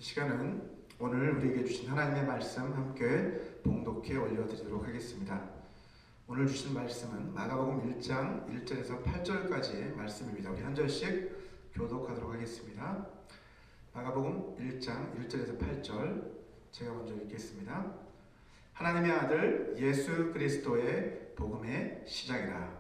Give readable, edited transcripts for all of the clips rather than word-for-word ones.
시간은 오늘 우리에게 주신 하나님의 말씀 함께 봉독해 올려드리도록 하겠습니다. 오늘 주신 말씀은 마가복음 1장 1절에서 8절까지의 말씀입니다. 우리 한 절씩 교독하도록 하겠습니다. 마가복음 1장 1절에서 8절 제가 먼저 읽겠습니다. 하나님의 아들 예수 그리스도의 복음의 시작이라.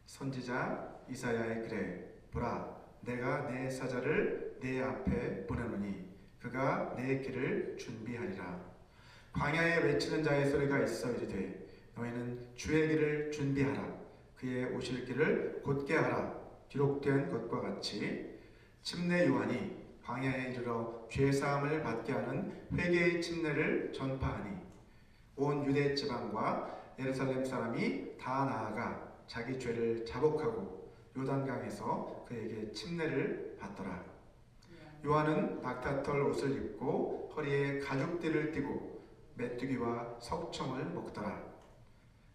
선지자 이사야의 글에 보라, 내가 내 사자를 내 앞에 보내노니 그가 내 길을 준비하리라. 광야에 외치는 자의 소리가 있어 이르되 너희는 주의 길을 준비하라. 그의 오실 길을 곧게 하라. 기록된 것과 같이 침례 요한이 광야에 이르러 죄사함을 받게 하는 회개의 침례를 전파하니 온 유대 지방과 예루살렘 사람이 다 나아가 자기 죄를 자복하고 요단강에서 그에게 침례를 받더라. 요한은 낙타털 옷을 입고 허리에 가죽띠를 띠고 메뚜기와 석청을 먹더라.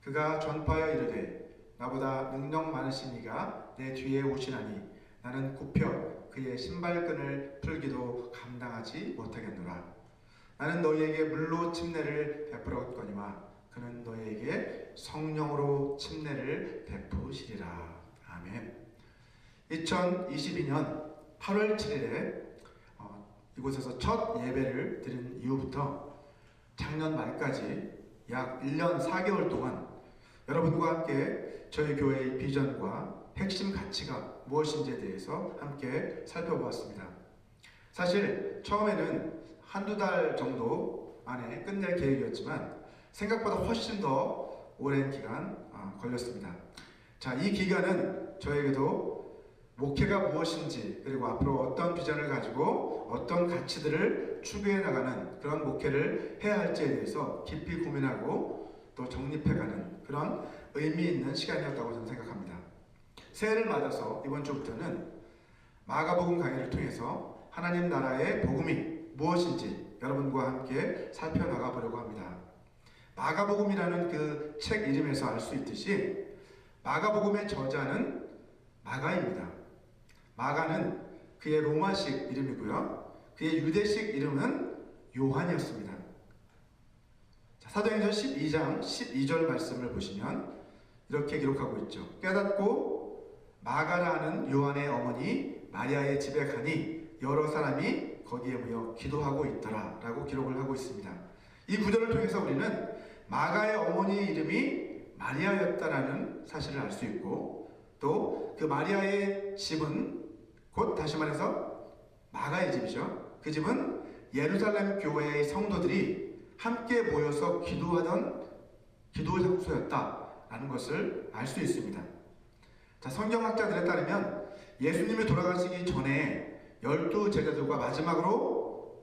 그가 전파하여 이르되 나보다 능력 많으신 이가 내 뒤에 오시나니 나는 굽혀 그의 신발끈을 풀기도 감당하지 못하겠노라. 나는 너희에게 물로 침례를 베풀었거니와 그는 너희에게 성령으로 침례를 베푸시리라. 아멘. 2022년 8월 7일에 이곳에서 첫 예배를 드린 이후부터 작년 말까지 약 1년 4개월 동안 여러분과 함께 저희 교회의 비전과 핵심 가치가 무엇인지에 대해서 함께 살펴보았습니다. 사실 처음에는 한두 달 정도 안에 끝낼 계획이었지만 생각보다 훨씬 더 오랜 기간 걸렸습니다. 자, 이 기간은 저에게도 목회가 무엇인지, 그리고 앞으로 어떤 비전을 가지고 어떤 가치들을 추구해 나가는 그런 목회를 해야 할지에 대해서 깊이 고민하고 또 정립해가는 그런 의미 있는 시간이었다고 저는 생각합니다. 새해를 맞아서 이번 주부터는 마가복음 강의를 통해서 하나님 나라의 복음이 무엇인지 여러분과 함께 살펴나가 보려고 합니다. 마가복음이라는 그 책 이름에서 알 수 있듯이 마가복음의 저자는 마가입니다. 마가는 그의 로마식 이름이고요. 그의 유대식 이름은 요한이었습니다. 자, 사도행전 12장 12절 말씀을 보시면 이렇게 기록하고 있죠. 깨닫고 마가라는 요한의 어머니 마리아의 집에 가니 여러 사람이 거기에 모여 기도하고 있더라 라고 기록을 하고 있습니다. 이 구절을 통해서 우리는 마가의 어머니의 이름이 마리아였다라는 사실을 알 수 있고 또 그 마리아의 집은 곧 다시 말해서 마가의 집이죠. 그 집은 예루살렘 교회의 성도들이 함께 모여서 기도하던 기도 장소였다라는 것을 알 수 있습니다. 자, 성경학자들에 따르면 예수님이 돌아가시기 전에 12 제자들과 마지막으로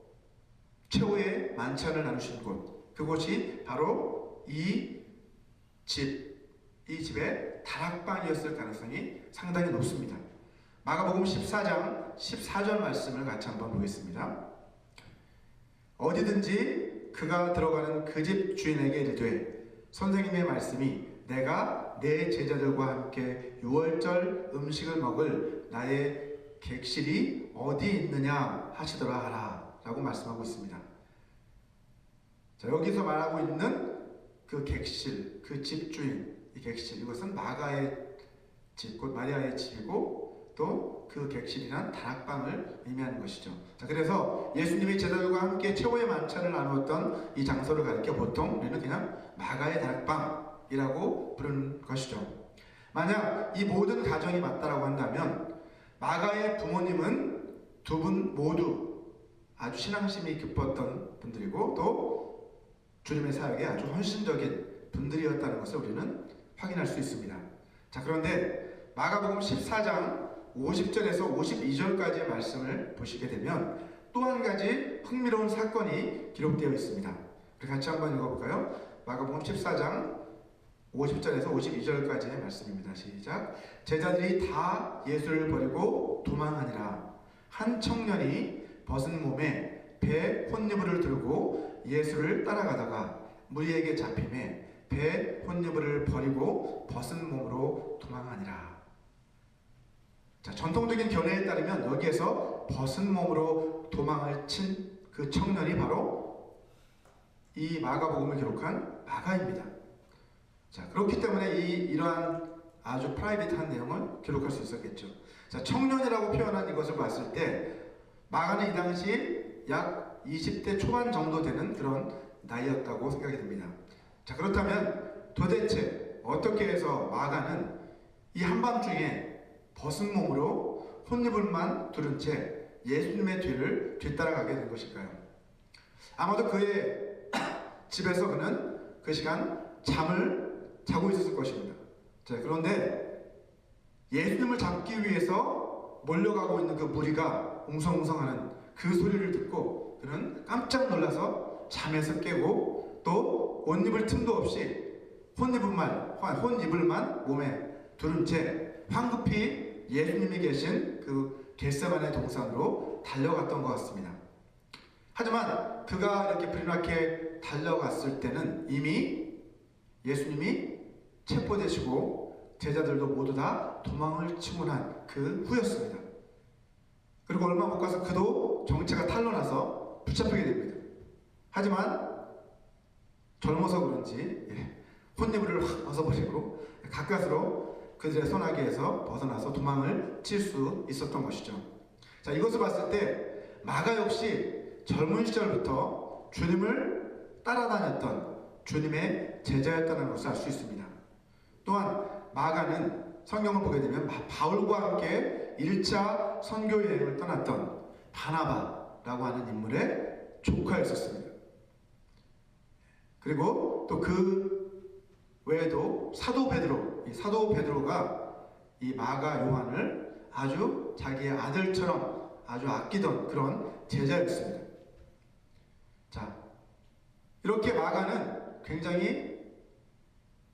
최후의 만찬을 나누신 곳, 그곳이 바로 이 집의 다락방이었을 가능성이 상당히 높습니다. 마가복음 14장 14절 말씀을 같이 한번 보겠습니다. 어디든지 그가 들어가는 그 집 주인에게 이르되 선생님의 말씀이 내가 내 제자들과 함께 유월절 음식을 먹을 나의 객실이 어디 있느냐 하시더라 하라 라고 말씀하고 있습니다. 자, 여기서 말하고 있는 그 객실, 그 집주인, 이 객실, 이것은 마가의 집, 곧 마리아의 집이고 또 그 객실이란 다락방을 의미하는 것이죠. 자, 그래서 예수님이 제자들과 함께 최후의 만찬을 나누었던 이 장소를 가리켜 보통 우리는 그냥 마가의 다락방이라고 부르는 것이죠. 만약 이 모든 가정이 맞다라고 한다면 마가의 부모님은 두 분 모두 아주 신앙심이 깊었던 분들이고 또 주님의 사역에 아주 헌신적인 분들이었다는 것을 우리는 확인할 수 있습니다. 자, 그런데 마가복음 14장 50절에서 52절까지의 말씀을 보시게 되면 또 한 가지 흥미로운 사건이 기록되어 있습니다. 우리 같이 한번 읽어볼까요? 마가복음 14장 50절에서 52절까지의 말씀입니다. 시작. 제자들이 다 예수를 버리고 도망하니라. 한 청년이 벗은 몸에 배 혼니부를 들고 예수를 따라가다가 무리에게 잡히매 배 혼니부를 버리고 벗은 몸으로 도망하니라. 자, 전통적인 견해에 따르면 여기에서 벗은 몸으로 도망을 친 그 청년이 바로 이 마가복음을 기록한 마가입니다. 자, 그렇기 때문에 이러한 아주 프라이빗한 내용을 기록할 수 있었겠죠. 자, 청년이라고 표현한 이것을 봤을 때 마가는 이 당시 약 20대 초반 정도 되는 그런 나이였다고 생각이 듭니다. 자, 그렇다면 도대체 어떻게 해서 마가는 이 한밤중에 벗은 몸으로 혼입을만 두른 채 예수님의 뒤를 뒤따라가게 된 것일까요? 아마도 그의 집에서 그는 그 시간 잠을 자고 있었을 것입니다. 자, 그런데 예수님을 잡기 위해서 몰려가고 있는 그 무리가 웅성웅성하는 그 소리를 듣고 그는 깜짝 놀라서 잠에서 깨고 또 옷입을 틈도 없이 혼입을만 몸에 두른 채 황급히 예수님이 계신 그 겟세마네 동산으로 달려갔던 것 같습니다. 하지만 그가 이렇게 불이 나게 달려갔을 때는 이미 예수님이 체포되시고 제자들도 모두 다 도망을 치고 난 그 후였습니다. 그리고 얼마 못 가서 그도 정체가 탄로나서 붙잡히게 됩니다. 하지만 젊어서 그런지 혼입을 확 벗어버리고 가까스로 그들의 손아귀에서 벗어나서 도망을 칠 수 있었던 것이죠. 자, 이것을 봤을 때 마가 역시 젊은 시절부터 주님을 따라다녔던 주님의 제자였다는 것을 알 수 있습니다. 또한 마가는 성경을 보게 되면 바울과 함께 1차 선교 여행을 떠났던 바나바라고 하는 인물의 조카였었습니다. 그리고 또 그 외에도 사도 베드로가 이 마가 요한을 아주 자기의 아들처럼 아주 아끼던 그런 제자였습니다. 자, 이렇게 마가는 굉장히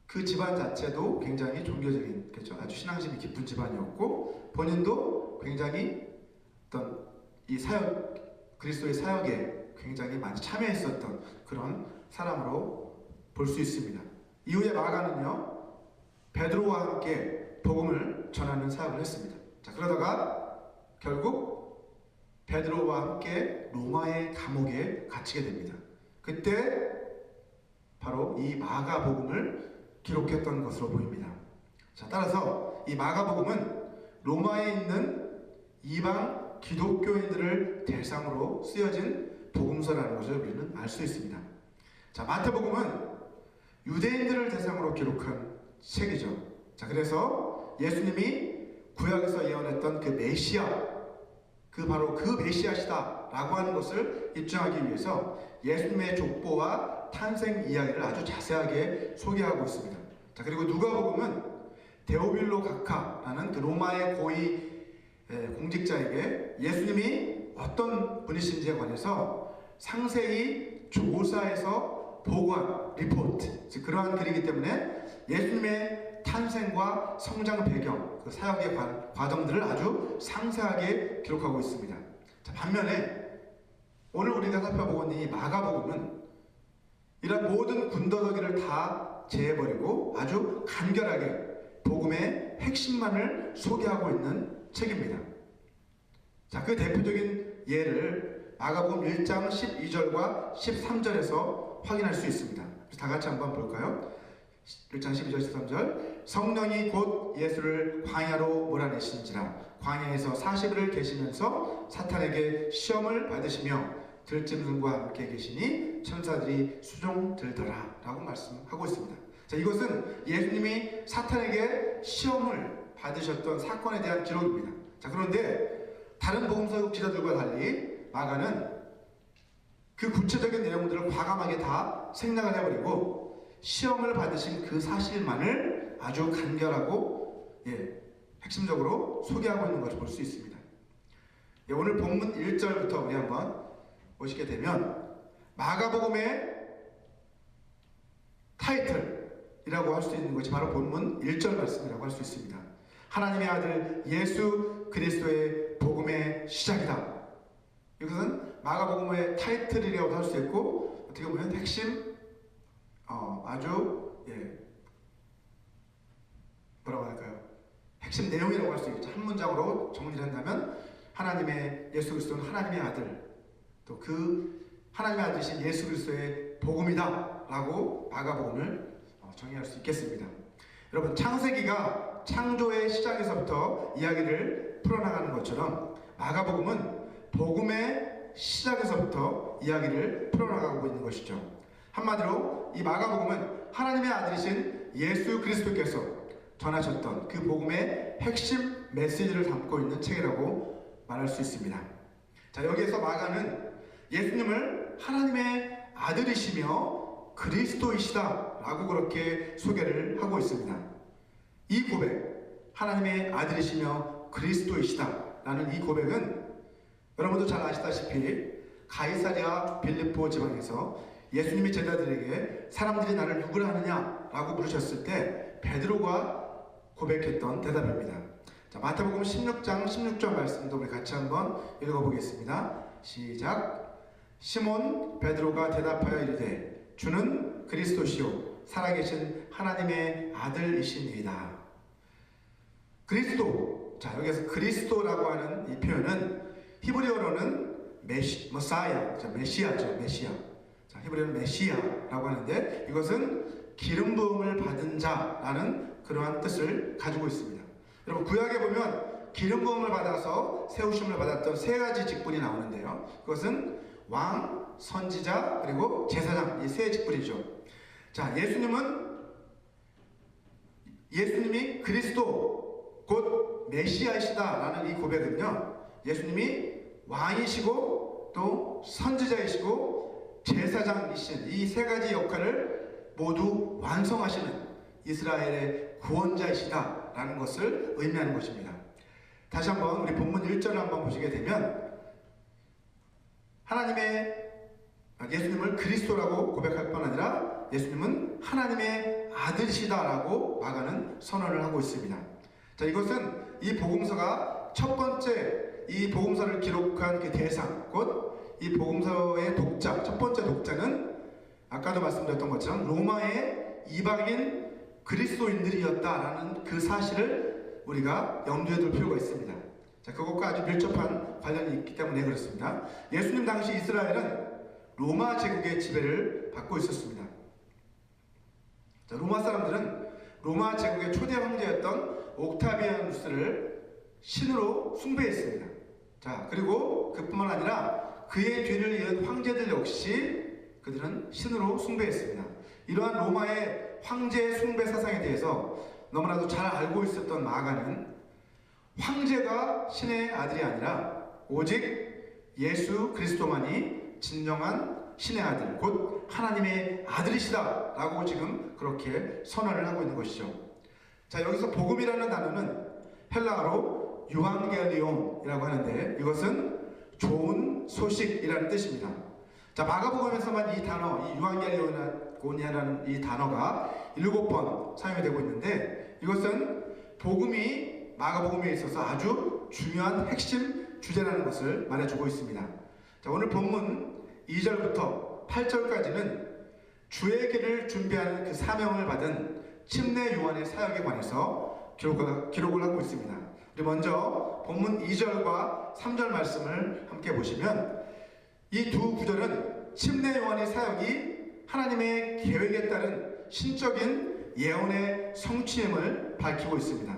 그 집안 자체도 굉장히 종교적인, 그렇죠? 아주 신앙심이 깊은 집안이었고 본인도 굉장히 어떤 이 사역, 그리스도의 사역에 굉장히 많이 참여했었던 그런 사람으로 볼 수 있습니다. 이후에 마가는요, 베드로와 함께 복음을 전하는 사역을 했습니다. 자, 그러다가 결국 베드로와 함께 로마의 감옥에 갇히게 됩니다. 그때 바로 이 마가복음을 기록했던 것으로 보입니다. 자, 따라서 이 마가복음은 로마에 있는 이방 기독교인들을 대상으로 쓰여진 복음서라는 것을 우리는 알 수 있습니다. 자, 마태복음은 유대인들을 대상으로 기록한 책이죠. 자, 그래서 예수님이 구약에서 예언했던 그 메시아, 바로 그 메시아시다 라고 하는 것을 입증하기 위해서 예수님의 족보와 탄생 이야기를 아주 자세하게 소개하고 있습니다. 자, 그리고 누가복음은 데오빌로 각하라는 그 로마의 고위 공직자에게 예수님이 어떤 분이신지에 관해서 상세히 조사해서 보고한 리포트, 즉 그러한 글이기 때문에 예수님의 탄생과 성장 배경, 그 사역의 과정들을 아주 상세하게 기록하고 있습니다. 자, 반면에 오늘 우리가 살펴보고 있는 이 마가복음은 이런 모든 군더더기를 다 제해버리고 아주 간결하게 복음의 핵심만을 소개하고 있는 책입니다. 자, 그 대표적인 예를 마가복음 1장 12절과 13절에서 확인할 수 있습니다. 다 같이 한번 볼까요? 1장 12절 13절 성령이 곧 예수를 광야로 몰아내신지라 광야에서 40일을 계시면서 사탄에게 시험을 받으시며 들짐승과 함께 계시니 천사들이 수종 들더라 라고 말씀하고 있습니다. 자, 이것은 예수님이 사탄에게 시험을 받으셨던 사건에 대한 기록입니다. 자, 그런데 다른 복음서 기자들과 달리 마가는 그 구체적인 내용들을 과감하게 다 생략을 해버리고 시험을 받으신 그 사실만을 아주 간결하고 핵심적으로 소개하고 있는 것을 볼 수 있습니다. 오늘 본문 1절부터 우리 한번 보시게 되면 마가복음의 타이틀이라고 할 수 있는 것이 바로 본문 1절 말씀이라고 할 수 있습니다. 하나님의 아들 예수 그리스도의 복음의 시작이다. 이것은 마가복음의 타이틀이라고 할 수 있고 어떻게 보면 핵심 아주 뭐라고 할까요? 핵심 내용이라고 할 수 있죠. 한 문장으로 정리를 한다면 하나님의 예수 그리스도는 하나님의 아들, 또 그 하나님의 아들이신 예수 그리스도의 복음이다 라고 마가복음을 정의할 수 있겠습니다. 여러분, 창세기가 창조의 시작에서부터 이야기를 풀어나가는 것처럼 마가복음은 복음의 시작에서부터 이야기를 풀어나가고 있는 것이죠. 한마디로 이 마가복음은 하나님의 아들이신 예수 그리스도께서 전하셨던 그 복음의 핵심 메시지를 담고 있는 책이라고 말할 수 있습니다. 자, 여기에서 마가는 예수님을 하나님의 아들이시며 그리스도이시다 라고 그렇게 소개를 하고 있습니다. 이 고백, 하나님의 아들이시며 그리스도이시다 라는 이 고백은 여러분도 잘 아시다시피 가이사랴 빌립보 지방에서 예수님이 제자들에게 사람들이 나를 누구라 하느냐 라고 물으셨을 때 베드로가 고백했던 대답입니다. 자, 마태복음 16장 16절 말씀도 우리 같이 한번 읽어보겠습니다. 시작. 시몬 베드로가 대답하여 이르되 주는 그리스도시요 살아계신 하나님의 아들이시니이다. 그리스도, 자, 여기서 그리스도라고 하는 이 표현은 히브리어로는 메시아죠. 메시아. 자, 히브리어는 메시아라고 하는데 이것은 기름 부음을 받은 자라는 그러한 뜻을 가지고 있습니다. 여러분, 구약에 보면 기름 부음을 받아서 세우심을 받았던 세 가지 직분이 나오는데요. 그것은 왕, 선지자, 그리고 제사장, 이 세 직분이죠. 자, 예수님이 그리스도 곧 메시아이시다라는 이 고백은요, 예수님이 왕이시고 또 선지자이시고 제사장이신 이 세 가지 역할을 모두 완성하시는 이스라엘의 구원자이시다라는 것을 의미하는 것입니다. 다시 한번 우리 본문 1절을 한번 보시게 되면 예수님을 그리스도라고 고백할 뿐 아니라 예수님은 하나님의 아들이시다라고 마가는 선언을 하고 있습니다. 자, 이것은 이 복음서가 첫 번째 이 복음서를 기록한 그 대상, 곧 이 복음서의 독자, 첫 번째 독자는 아까도 말씀드렸던 것처럼 로마의 이방인 그리스도인들이었다라는 그 사실을 우리가 염두에 둘 필요가 있습니다. 자, 그것과 아주 밀접한 관련이 있기 때문에 그렇습니다. 예수님 당시 이스라엘은 로마 제국의 지배를 받고 있었습니다. 자, 로마 사람들은 로마 제국의 초대 황제였던 옥타비아누스를 신으로 숭배했습니다. 자, 그리고 그뿐만 아니라 그의 뒤를 이은 황제들 역시 그들은 신으로 숭배했습니다. 이러한 로마의 황제 숭배 사상에 대해서 너무나도 잘 알고 있었던 마가는 황제가 신의 아들이 아니라 오직 예수 그리스도만이 진정한 신의 아들, 곧 하나님의 아들이시다 라고 지금 그렇게 선언을 하고 있는 것이죠. 자, 여기서 복음이라는 단어는 헬라어로 유앙겔리온이라고 하는데 이것은 좋은 소식이라는 뜻입니다. 자, 마가복음에서만 이 단어, 이 유앙겔리온이라는 이 단어가 7번 사용이 되고 있는데 이것은 복음이 마가복음에 있어서 아주 중요한 핵심 주제라는 것을 말해주고 있습니다. 자, 오늘 본문 2절부터 8절까지는 주의 길을 준비하는 그 사명을 받은 침례 요한의 사역에 관해서 기록을 하고 있습니다. 우리 먼저 본문 2절과 3절 말씀을 함께 보시면 이 두 구절은 침례 요한의 사역이 하나님의 계획에 따른 신적인 예언의 성취임을 밝히고 있습니다.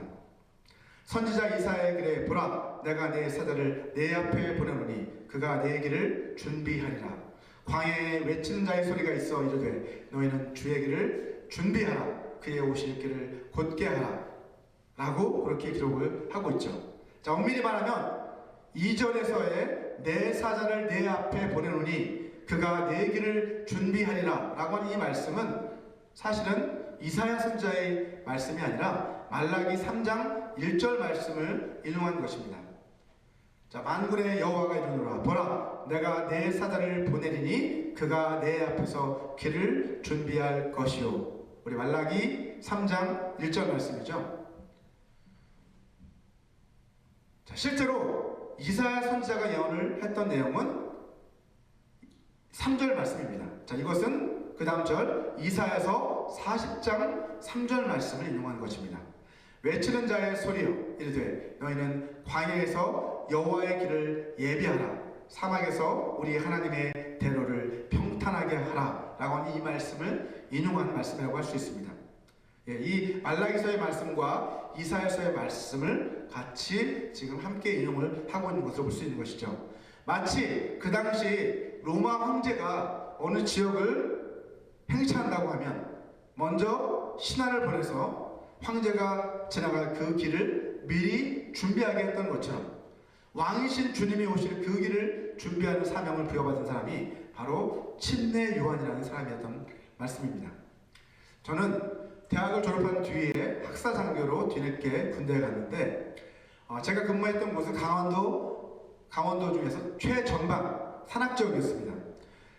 선지자 이사야의 글에 보라, 내가 내 사자를 내 앞에 보내노니 그가 내 길을 준비하리라. 광야에 외치는 자의 소리가 있어 이르되 너희는 주의 길을 준비하라. 그의 오실 길을 곧게 하라. 라고 그렇게 기록을 하고 있죠. 자, 엄밀히 말하면 2절에서의 내 사자를 내 앞에 보내노니 그가 내 길을 준비하리라 라고 하는 이 말씀은 사실은 이사야 선지자의 말씀이 아니라 말라기 3장 1절 말씀을 인용한 것입니다. 자, 만군의 여호와가 이르노라, 보라, 내가 내 사자를 보내리니 그가 내 앞에서 길을 준비할 것이요. 우리 말라기 3장 1절 말씀이죠. 자, 실제로 이사야 선지자가 예언을 했던 내용은 3절 말씀입니다. 자, 이것은 그 다음 절 이사야서 40장 3절 말씀을 인용한 것입니다. 외치는 자의 소리여 이르되 너희는 광야에서 여호와의 길을 예비하라 사막에서 우리 하나님의 대로를 평탄하게 하라 라고 하는 이 말씀을 인용한 말씀이라고 할 수 있습니다. 이 말라기서의 말씀과 이사야서의 말씀을 같이 지금 함께 인용을 하고 있는 것으로 볼 수 있는 것이죠. 마치 그 당시 로마 황제가 어느 지역을 행차한다고 하면 먼저 신하를 보내서 황제가 지나갈 그 길을 미리 준비하게 했던 것처럼 왕이신 주님이 오실 그 길을 준비하는 사명을 부여받은 사람이 바로 침례 요한이라는 사람이었던 말씀입니다. 저는 대학을 졸업한 뒤에 학사 장교로 뒤늦게 군대에 갔는데 제가 근무했던 곳은 강원도 중에서 최전방 산악지역이었습니다.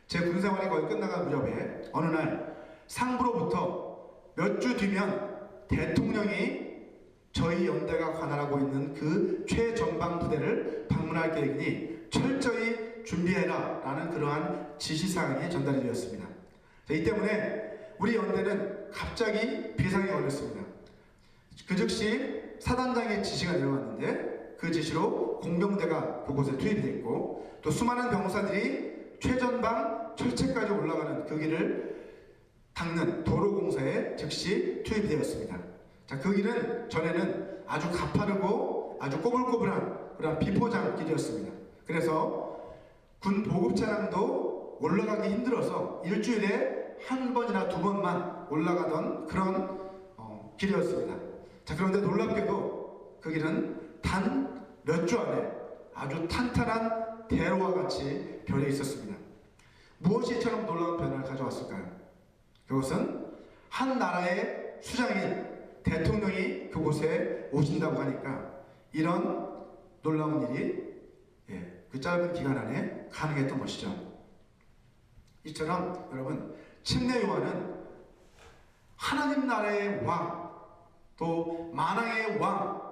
제 군생활이 거의 끝나간 무렵에 어느 날 상부로부터 몇 주 뒤면 대통령이 저희 연대가 관할하고 있는 그 최전방 부대를 방문할 계획이니 철저히 준비해라 라는 그러한 지시사항이 전달이 되었습니다. 이 때문에 우리 연대는 갑자기 비상이 걸렸습니다. 그 즉시 사단장의 지시가 내려왔는데 그 지시로 공병대가 그곳에 투입이 됐고 또 수많은 병사들이 최전방 철책까지 올라가는 그 길을 닦는 도로공사에 즉시 투입이 되었습니다. 자, 그 길은 전에는 아주 가파르고 아주 꼬불꼬불한 그런 비포장 길이었습니다. 그래서 군 보급 차량도 올라가기 힘들어서 일주일에 한 번이나 두 번만 올라가던 그런 길이었습니다. 자, 그런데 놀랍게도 그 길은 단 몇 주 안에 아주 탄탄한 대로와 같이 변해 있었습니다. 무엇이 이처럼 놀라운 변화를 가져왔을까요? 그것은 한 나라의 수장인 대통령이 그곳에 오신다고 하니까 이런 놀라운 일이 그 짧은 기간 안에 가능했던 것이죠. 이처럼 여러분 침례 요한은 하나님 나라의 왕, 또 만왕의 왕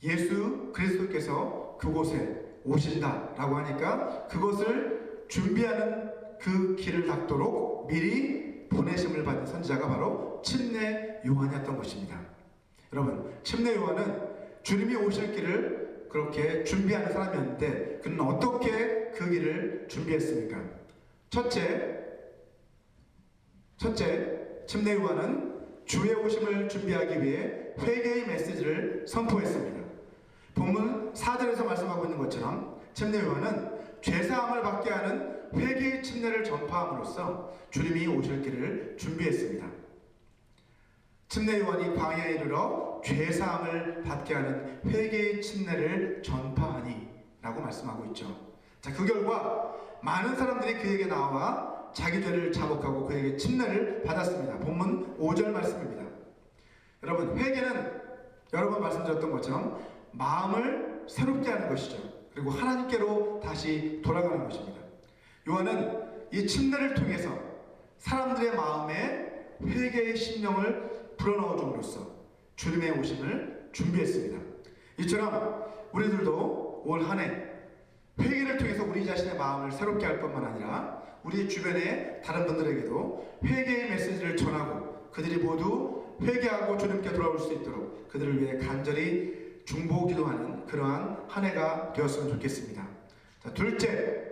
예수 그리스도께서 그곳에 오신다라고 하니까 그것을 준비하는 그 길을 닦도록 미리 보내심을 받은 선지자가 바로 침례 요한이었던 것입니다. 여러분, 침례 요한은 주님이 오실 길을 그렇게 준비하는 사람이었는데 그는 어떻게 그 길을 준비했습니까? 첫째, 침례 요한은 주의 오심을 준비하기 위해 회개의 메시지를 선포했습니다. 본문 4절에서 말씀하고 있는 것처럼 침례 요한은 죄사함을 받게 하는 회개의 침례를 전파함으로써 주님이 오실 길을 준비했습니다. 침례 요한이 광야에 이르러 죄사함을 받게 하는 회개의 침례를 전파하니 라고 말씀하고 있죠. 자, 그 결과 많은 사람들이 그에게 나와 자기 죄를 자복하고 그에게 침례를 받았습니다. 본문 5절 말씀입니다. 여러분, 회개는 여러 번 말씀드렸던 것처럼 마음을 새롭게 하는 것이죠. 그리고 하나님께로 다시 돌아가는 것입니다. 요한은 이 침례를 통해서 사람들의 마음에 회개의 심령을 불어넣어 줌으로써 주님의 오심을 준비했습니다. 이처럼 우리들도 올 한 해 회개를 통해서 우리 자신의 마음을 새롭게 할 뿐만 아니라 우리 주변의 다른 분들에게도 회개의 메시지를 전하고 그들이 모두 회개하고 주님께 돌아올 수 있도록 그들을 위해 간절히 중보 기도하는 그러한 한 해가 되었으면 좋겠습니다. 자, 둘째,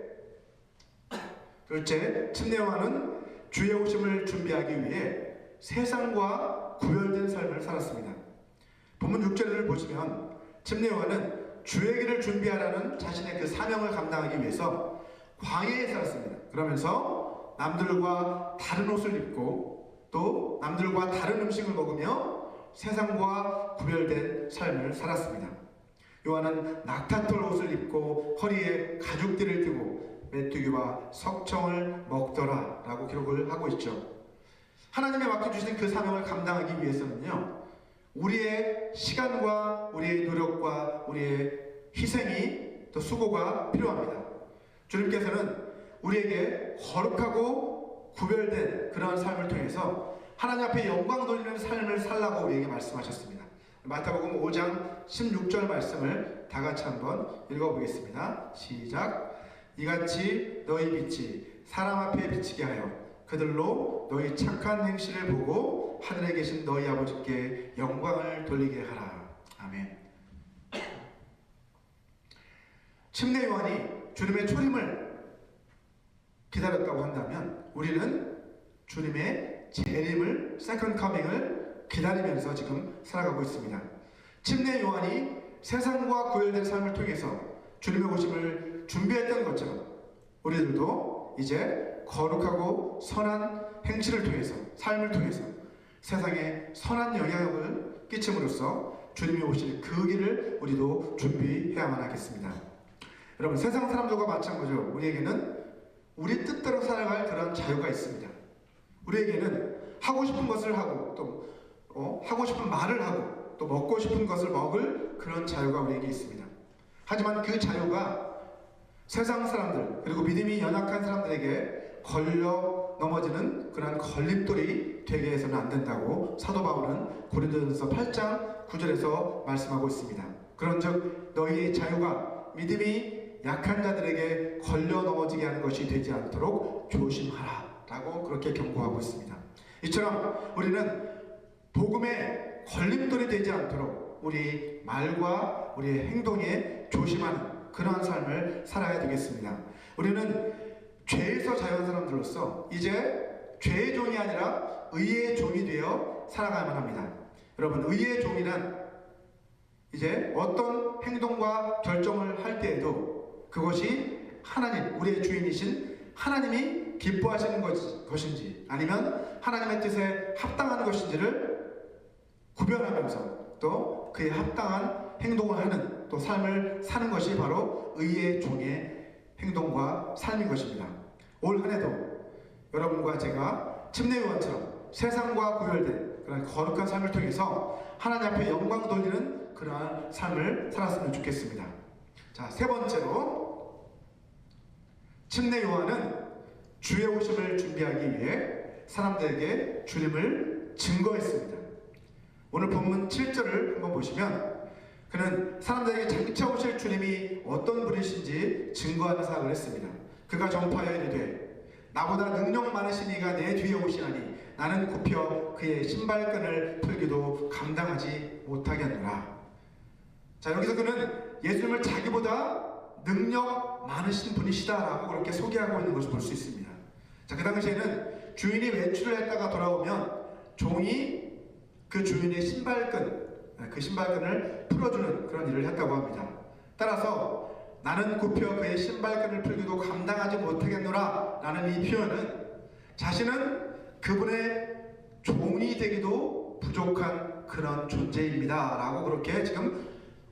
침례 요한은 주의 오심을 준비하기 위해 세상과 구별된 삶을 살았습니다. 본문 6절을 보시면 침례 요한은 주의 길을 준비하라는 자신의 그 사명을 감당하기 위해서 광야에 살았습니다. 그러면서 남들과 다른 옷을 입고 또 남들과 다른 음식을 먹으며 세상과 구별된 삶을 살았습니다. 요한은 낙타털 옷을 입고 허리에 가죽띠를 띠고 메뚜기와 석청을 먹더라 라고 기록을 하고 있죠. 하나님이 맡겨주신 그 사명을 감당하기 위해서는요, 우리의 시간과 우리의 노력과 우리의 희생이 또 수고가 필요합니다. 주님께서는 우리에게 거룩하고 구별된 그러한 삶을 통해서 하나님 앞에 영광 돌리는 삶을 살라고 우리에게 말씀하셨습니다. 마태복음 5장 16절 말씀을 다 같이 한번 읽어보겠습니다. 시작. 이같이 너희 빛이 사람 앞에 비치게 하여 그들로 너희 착한 행실을 보고 하늘에 계신 너희 아버지께 영광을 돌리게 하라. 아멘. 침례 요한이 주님의 초림을 기다렸다고 한다면 우리는 주님의 재림을, 세컨드 커밍을 기다리면서 지금 살아가고 있습니다. 침례 요한이 세상과 구별된 삶을 통해서 주님의 오심을 준비했던 것처럼 우리들도 이제 거룩하고 선한 행실을 통해서, 삶을 통해서 세상에 선한 영향력을 끼침으로써 주님이 오실 그 길을 우리도 준비해야만 하겠습니다. 여러분, 세상 사람들과 마찬가지로 우리에게는 우리 뜻대로 살아갈 그런 자유가 있습니다. 우리에게는 하고 싶은 것을 하고 또 하고 싶은 말을 하고 또 먹고 싶은 것을 먹을 그런 자유가 우리에게 있습니다. 하지만 그 자유가 세상 사람들 그리고 믿음이 연약한 사람들에게 걸려 넘어지는 그러한 걸림돌이 되게 해서는 안 된다고 사도 바울은 고린도전서 8장 9절에서 말씀하고 있습니다. 그런즉 너희의 자유가 믿음이 약한 자들에게 걸려 넘어지게 하는 것이 되지 않도록 조심하라 라고 그렇게 경고하고 있습니다. 이처럼 우리는 복음의 걸림돌이 되지 않도록 우리 말과 우리의 행동에 조심하는 그러한 삶을 살아야 되겠습니다. 우리는 죄에서 자유한 사람들로서 이제 죄의 종이 아니라 의의 종이 되어 살아가야만 합니다. 여러분, 의의 종이란 이제 어떤 행동과 결정을 할 때에도 그것이 하나님, 우리의 주인이신 하나님이 기뻐하시는 것인지 아니면 하나님의 뜻에 합당한 것인지를 구별하면서 또 그에 합당한 행동을 하는 또 삶을 사는 것이 바로 의의 종의 행동과 삶인 것입니다. 올 한 해도 여러분과 제가 침례 요한처럼 세상과 구별된 그런 거룩한 삶을 통해서 하나님 앞에 영광 돌리는 그러한 삶을 살았으면 좋겠습니다. 자, 세 번째로 침례 요한은 주의 오심을 준비하기 위해 사람들에게 주님을 증거했습니다. 오늘 본문 7절을 한번 보시면 그는 사람들에게 장차 오실 주님이 어떤 분이신지 증거하는 사역을 했습니다. 그가 전파하여 이르되 나보다 능력 많으신 이가 내 뒤에 오시나니 나는 굽혀 그의 신발끈을 풀기도 감당하지 못하겠노라. 자, 여기서 그는 예수님을 자기보다 능력 많으신 분이시다라고 그렇게 소개하고 있는 것을 볼 수 있습니다. 자, 그 당시에는 주인이 외출을 했다가 돌아오면 종이 그 주인의 그 신발끈을 풀어주는 그런 일을 했다고 합니다. 따라서 나는 굽혀 그의 신발끈을 풀기도 감당하지 못하겠노라 라는 이 표현은 자신은 그분의 종이 되기도 부족한 그런 존재입니다 라고 그렇게 지금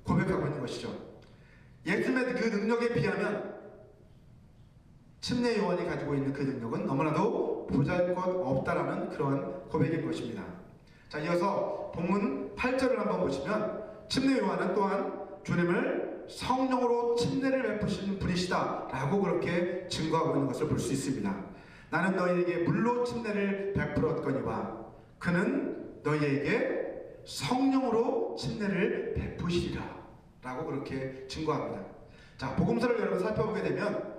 고백하고 있는 것이죠. 예수님의 그 능력에 비하면 침례 요한이 가지고 있는 그 능력은 너무나도 보잘것없다라는 그런 고백인 것입니다. 자, 이어서 본문 8절을 한번 보시면 침례 요한은 또한 주님을 성령으로 침례를 베푸신 분이시다 라고 그렇게 증거하고 있는 것을 볼 수 있습니다. 나는 너희에게 물로 침례를 베풀었거니와 그는 너희에게 성령으로 침례를 베푸시리라 라고 그렇게 증거합니다. 자, 복음서를 여러분 살펴보게 되면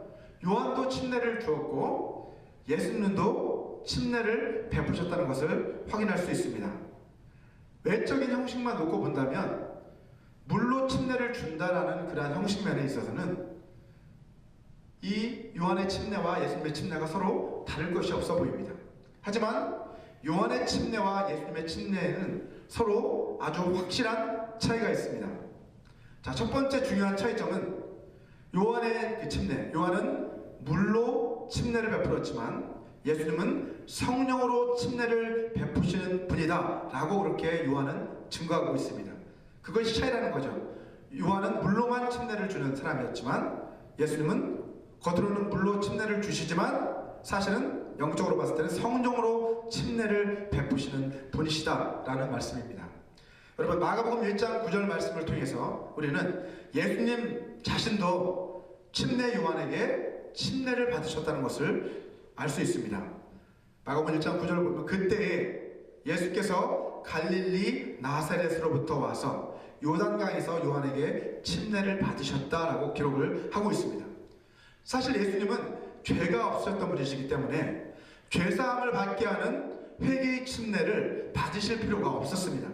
요한도 침례를 주었고 예수님도 침례를 베푸셨다는 것을 확인할 수 있습니다. 외적인 형식만 놓고 본다면 물로 침례를 준다라는 그러한 형식면에 있어서는 이 요한의 침례와 예수님의 침례가 서로 다를 것이 없어 보입니다. 하지만 요한의 침례와 예수님의 침례는 서로 아주 확실한 차이가 있습니다. 자, 첫 번째 중요한 차이점은 요한의 그 침례, 요한은 물로 침례를 베풀었지만 예수님은 성령으로 침례를 베푸시는 분이다 라고 그렇게 요한은 증거하고 있습니다. 그것이 차이라는 거죠. 요한은 물로만 침례를 주는 사람이었지만 예수님은 겉으로는 물로 침례를 주시지만 사실은 영적으로 봤을 때는 성령으로 침례를 베푸시는 분이시다 라는 말씀입니다. 여러분, 마가복음 1장 9절 말씀을 통해서 우리는 예수님 자신도 침례 요한에게 침례를 받으셨다는 것을 알 수 있습니다. 마가복음 1장 9절을 보면 그때에 예수께서 갈릴리 나사렛으로부터 와서 요단강에서 요한에게 침례를 받으셨다라고 기록을 하고 있습니다. 사실 예수님은 죄가 없으셨던 분이시기 때문에 죄사함을 받게 하는 회개의 침례를 받으실 필요가 없었습니다.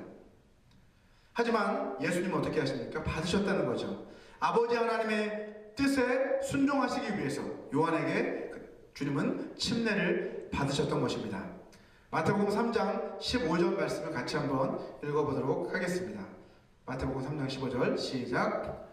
하지만 예수님은 어떻게 하십니까? 받으셨다는 거죠. 아버지 하나님의 뜻에 순종하시기 위해서 요한에게 주님은 침례를 받으셨던 것입니다. 마태복음 3장 15절 말씀을 같이 한번 읽어보도록 하겠습니다. 마태복음 3장 15절 시작.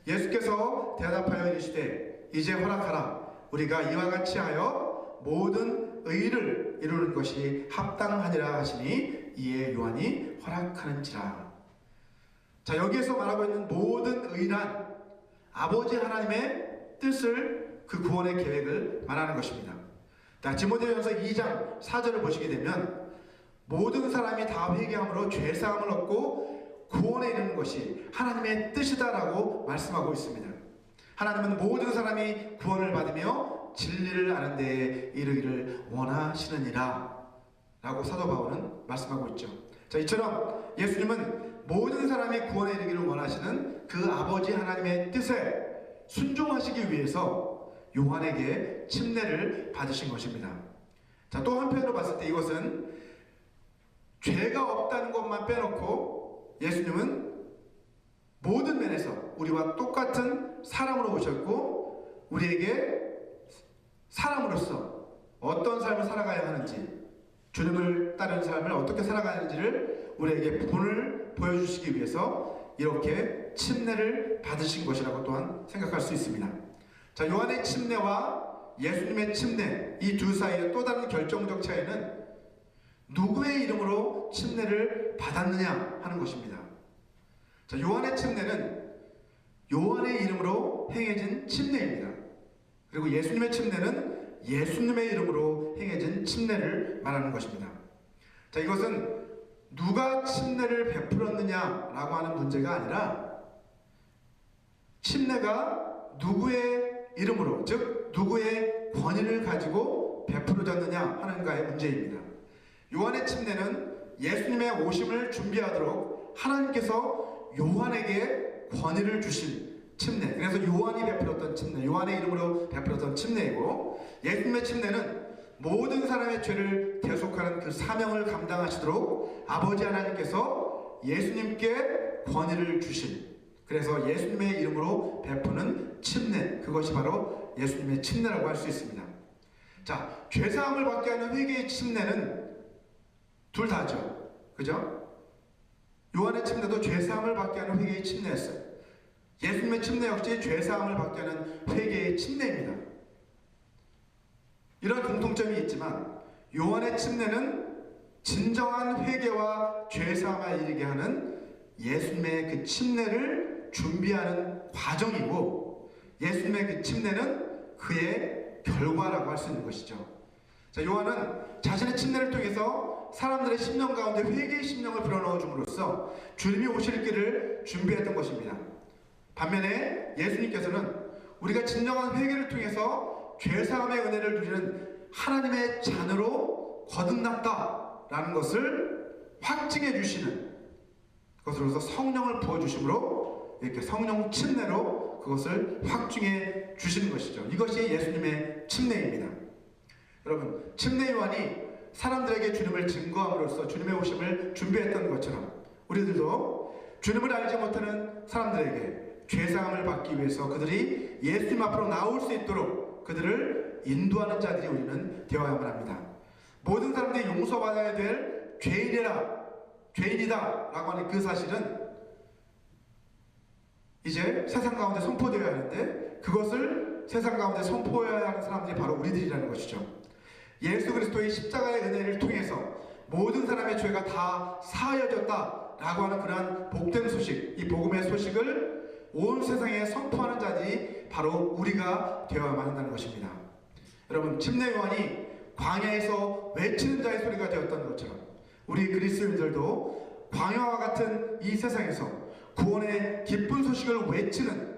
예수께서 대답하여 이르시되 이제 허락하라. 우리가 이와 같이 하여 모든 의를 이루는 것이 합당하니라 하시니 이에 요한이 허락하는지라. 자, 여기에서 말하고 있는 모든 의란 아버지 하나님의 뜻을, 그 구원의 계획을 말하는 것입니다. 자, 디모데전서 2장 4절을 보시게 되면 모든 사람이 다 회개함으로 죄사함을 얻고 구원에 이르는 것이 하나님의 뜻이다라고 말씀하고 있습니다. 하나님은 모든 사람이 구원을 받으며 진리를 아는 데에 이르기를 원하시느니라 라고 사도 바울은 말씀하고 있죠. 자, 이처럼 예수님은 모든 사람이 구원에 이르기를 원하시는 그 아버지 하나님의 뜻에 순종하시기 위해서 요한에게 침례를 받으신 것입니다. 자, 또 한편으로 봤을 때 이것은 죄가 없다는 것만 빼놓고 예수님은 모든 면에서 우리와 똑같은 사람으로 오셨고 우리에게 사람으로서 어떤 삶을 살아가야 하는지, 주님을 따르는 삶을 어떻게 살아가야 하는지를 우리에게 본을 보여주시기 위해서 이렇게 침례를 받으신 것이라고 또한 생각할 수 있습니다. 자, 요한의 침례와 예수님의 침례, 이 두 사이의 또 다른 결정적 차이는 누구의 이름으로 침례를 받았느냐 하는 것입니다. 자, 요한의 침례는 요한의 이름으로 행해진 침례입니다. 그리고 예수님의 침례는 예수님의 이름으로 행해진 침례를 말하는 것입니다. 자, 이것은 누가 침례를 베풀었느냐라고 하는 문제가 아니라 침례가 누구의 이름으로, 즉 누구의 권위를 가지고 베풀어졌느냐 하는가의 문제입니다. 요한의 침례는 예수님의 오심을 준비하도록 하나님께서 요한에게 권위를 주신 침례, 그래서 요한이 베풀었던 침례, 요한의 이름으로 베풀었던 침례이고, 예수님의 침례는 모든 사람의 죄를 대속하는 그 사명을 감당하시도록 아버지 하나님께서 예수님께 권위를 주신, 그래서 예수님의 이름으로 베푸는 침례, 그것이 바로 예수님의 침례라고 할 수 있습니다. 자, 죄사함을 받게 하는 회개의 침례는 둘 다죠. 그죠? 요한의 침례도 죄사함을 받게 하는 회개의 침례였어요. 예수님의 침례 역시 죄사함을 받게 하는 회개의 침례입니다. 이런 공통점이 있지만 요한의 침례는 진정한 회개와 죄사함에 이르게 하는 예수님의 그 침례를 준비하는 과정이고, 예수님의 그 침례는 그의 결과라고 할 수 있는 것이죠. 자, 요한은 자신의 침례를 통해서 사람들의 심령 가운데 회개의 심령을 불어넣어 줌으로써 주님이 오실 길을 준비했던 것입니다. 반면에 예수님께서는 우리가 진정한 회개를 통해서 죄사함의 은혜를 누리는 하나님의 자녀로 거듭났다라는 것을 확증해 주시는 것으로서 성령을 부어주심으로 이렇게 성령 침례로 그것을 확증해 주시는 것이죠. 이것이 예수님의 침례입니다. 여러분, 침례 요한이 사람들에게 주님을 증거함으로써 주님의 오심을 준비했던 것처럼 우리들도 주님을 알지 못하는 사람들에게 죄사함을 받기 위해서 그들이 예수님 앞으로 나올 수 있도록 그들을 인도하는 자들이 우리는 되어야만 합니다. 모든 사람들이 용서받아야 될 죄인이다 라고 하는 그 사실은 이제 세상 가운데 선포되어야 하는데, 그것을 세상 가운데 선포해야 하는 사람들이 바로 우리들이라는 것이죠. 예수 그리스도의 십자가의 은혜를 통해서 모든 사람의 죄가 다 사하여졌다 라고 하는 그러한 복된 소식, 이 복음의 소식을 온 세상에 선포하는 자들이 바로 우리가 되어야만 한다는 것입니다. 여러분, 침례 요한이 광야에서 외치는 자의 소리가 되었던 것처럼 우리 그리스도인들도 광야와 같은 이 세상에서 구원의 기쁜 소식을 외치는,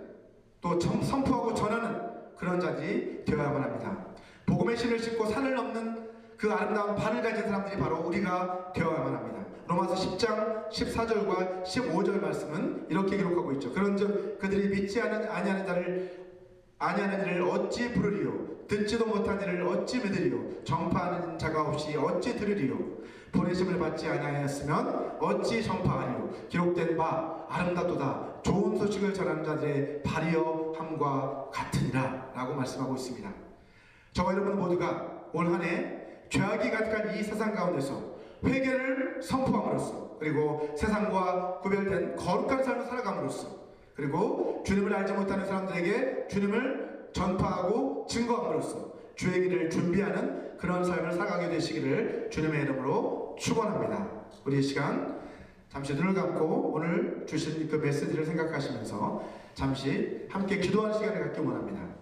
또 선포하고 전하는 그런 자들이 되어야만 합니다. 복음의 신을 신고 산을 넘는 그 아름다운 발을 가진 사람들이 바로 우리가 되어야만 합니다. 로마서 10장 14절과 15절 말씀은 이렇게 기록하고 있죠. 그런즉 그들이 믿지 아니하는 자를 아니하는 일을 어찌 부르리요? 듣지도 못한 일을 어찌 믿으리요? 전파하는 자가 없이 어찌 들으리요? 보내심을 받지 아니하였으면 어찌 전파하리요? 기록된 바 아름답도다 좋은 소식을 전하는 자들의 발이여 함과 같으니라 라고 말씀하고 있습니다. 저와 여러분 모두가 올 한 해 죄악이 가득한 이 세상 가운데서 회개를 선포함으로써, 그리고 세상과 구별된 거룩한 삶을 살아감으로써, 그리고 주님을 알지 못하는 사람들에게 주님을 전파하고 증거함으로써 주의 길을 준비하는 그런 삶을 살아가게 되시기를 주님의 이름으로 축원합니다. 우리 이 시간 잠시 눈을 감고 오늘 주신 그 메시지를 생각하시면서 잠시 함께 기도하는 시간을 갖기 원합니다.